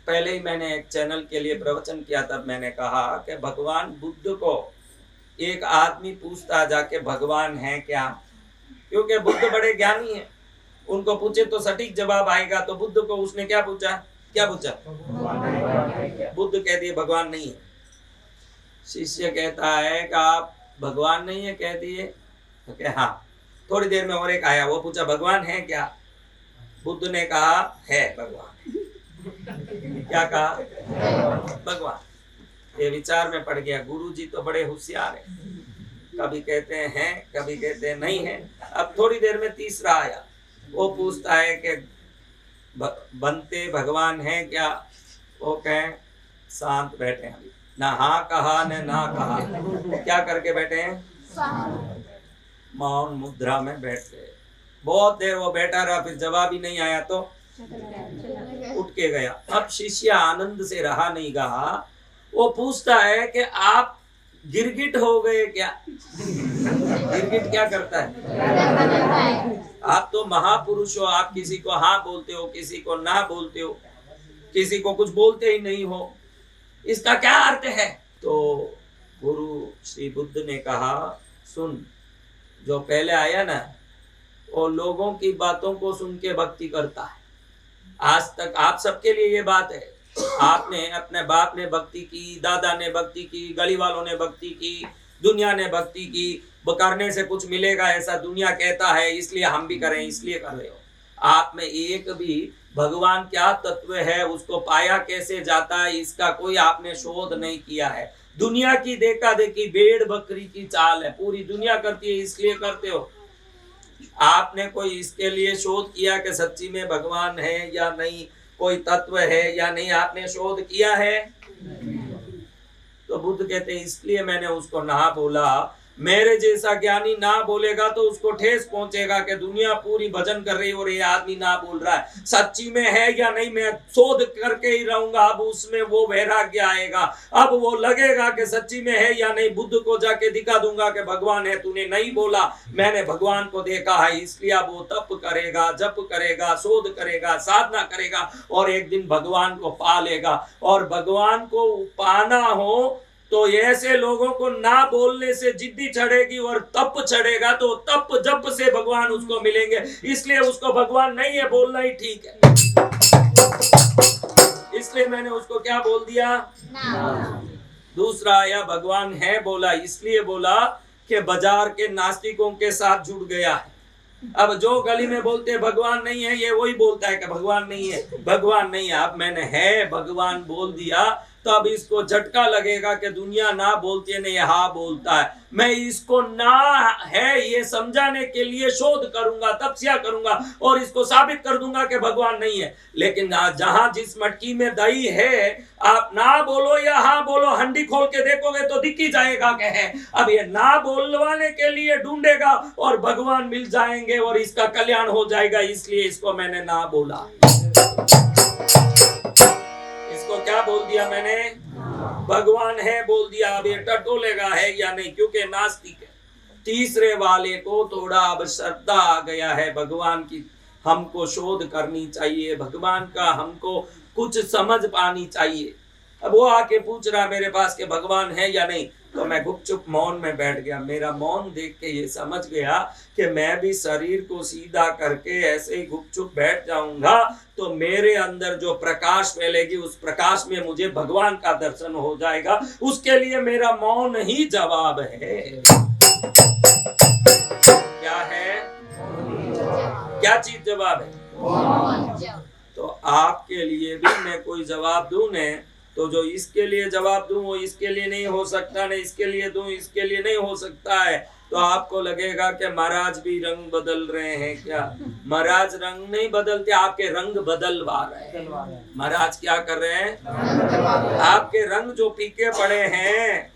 पहले ही मैंने एक चैनल के लिए प्रवचन किया, तब मैंने कहा कि भगवान बुद्ध को एक आदमी पूछता जाके भगवान है क्या, क्योंकि बुद्ध बड़े ज्ञानी हैं, उनको पूछे तो सटीक जवाब आएगा। तो बुद्ध को उसने क्या पूछा? बुद्ध कह दिए भगवान नहीं है। शिष्य कहता है कि आप भगवान नहीं है कह दिए, तो क्या हाँ। थोड़ी देर में और एक आया, वो पूछा भगवान है क्या? बुद्ध ने कहा है भगवान। क्या कहा? भगवान। ये विचार में पड़ गया। गुरुजी तो बड़े होशियार हैं, कभी कहते हैं कभी कहते हैं नहीं है। अब थोड़ी देर में तीसरा आया, वो पूछता है कि बनते भगवान है क्या? वो कहें शांत बैठे हैं, अभी ना हाँ कहा न ना कहा, क्या करके बैठे हैं? मौन मुद्रा में बैठ गए। बहुत देर वो बैठा रहा, फिर जवाब ही नहीं आया तो उठ के गया। अब शिष्य आनंद से रहा नहीं गया, वो पूछता है कि आप गिरगिट हो गए क्या? गिरगिट क्या करता है? आप तो महापुरुष हो, आप किसी को हाँ बोलते हो, किसी को ना बोलते हो, किसी को कुछ बोलते ही नहीं हो, इसका क्या अर्थ है? तो गुरु श्री बुद्ध ने कहा सुन, जो पहले आया ना वो लोगों की बातों को सुन के भक्ति करता है। आज तक आप सबके लिए ये बात है, आपने अपने बाप ने भक्ति की, दादा ने भक्ति की, गली वालों ने भक्ति की, दुनिया ने भक्ति की। करने से कुछ मिलेगा ऐसा दुनिया कहता है, इसलिए हम भी करें, इसलिए कर रहे हो। आप में एक भी भगवान क्या तत्व है, उसको पाया कैसे जाता है, इसका कोई आपने शोध नहीं किया है। दुनिया की देखा देखी भेड़ बकरी की चाल है, पूरी दुनिया करती है इसलिए करते हो। आपने कोई इसके लिए शोध किया कि सच्ची में भगवान है या नहीं, कोई तत्व है या नहीं, आपने शोध किया है? तो बुद्ध कहते हैं इसलिए मैंने उसको ना बोला। मेरे जैसा ज्ञानी ना बोलेगा तो उसको ठेस पहुंचेगा कि दुनिया पूरी भजन कर रही और ये आदमी ना बोल रहा है, सच्ची में है या नहीं मैं शोध करके ही रहूंगा। अब उसमें वो वैराग्य आएगा, अब वो लगेगा कि सच्ची में है या नहीं। बुद्ध को जाके दिखा दूंगा कि भगवान है, तूने नहीं बोला, मैंने भगवान को देखा है। इसलिए अब वो तप करेगा, जप करेगा, शोध करेगा, साधना करेगा और एक दिन भगवान को पा लेगा। और भगवान को पाना हो तो ऐसे लोगों को ना बोलने से जिद्दी चढ़ेगी और तप चढ़ेगा, तो तप जप से भगवान उसको मिलेंगे। इसलिए उसको भगवान नहीं है बोलना ही ठीक है। इसलिए मैंने उसको क्या बोल दिया? दूसरा आया भगवान है बोला, इसलिए बोला कि बाजार के नास्तिकों के साथ जुड़ गया है। अब जो गली में बोलते हैं भगवान नहीं है, ये वही बोलता है कि भगवान नहीं है, भगवान नहीं है। अब मैंने है भगवान बोल दिया तो अब इसको झटका लगेगा कि दुनिया ना बोलती है, नहीं हाँ बोलता है। मैं इसको ना है ये समझाने के लिए शोध करूंगा, तपस्या करूंगा और इसको साबित कर दूंगा कि भगवान नहीं है। लेकिन जहां जिस मटकी में दही है, आप ना बोलो या हाँ बोलो, हंडी खोल के देखोगे तो दिख ही जाएगा कि है। अब ये ना बोलवाने के लिए ढूंढेगा और भगवान मिल जाएंगे और इसका कल्याण हो जाएगा। इसलिए इसको मैंने ना बोला। इसको क्या बोल दिया मैंने? भगवान है बोल दिया। अब ये टटोलेगा है या नहीं, क्योंकि नास्तिक है। तीसरे वाले को थोड़ा अब श्रद्धा आ गया है भगवान की, हमको शोध करनी चाहिए, भगवान का हमको कुछ समझ पानी चाहिए। अब वो आके पूछ रहा मेरे पास कि भगवान है या नहीं, तो मैं गुपचुप मौन में बैठ गया। मेरा मौन देख के ये समझ गया कि मैं भी शरीर को सीधा करके ऐसे ही गुपचुप बैठ जाऊंगा तो मेरे अंदर जो प्रकाश फैलेगी उस प्रकाश में मुझे भगवान का दर्शन हो जाएगा। उसके लिए मेरा मौन ही जवाब है। क्या है? क्या चीज जवाब है? तो आपके लिए भी मैं कोई जवाब दूं ने, तो जो इसके लिए जवाब दूं वो इसके लिए नहीं हो सकता, नहीं इसके लिए दूं इसके लिए नहीं हो सकता है। तो आपको लगेगा कि महाराज भी रंग बदल रहे हैं क्या? महाराज रंग नहीं बदलते, आपके रंग बदलवा रहे हैं। महाराज क्या कर रहे हैं? आपके रंग जो फीके पड़े हैं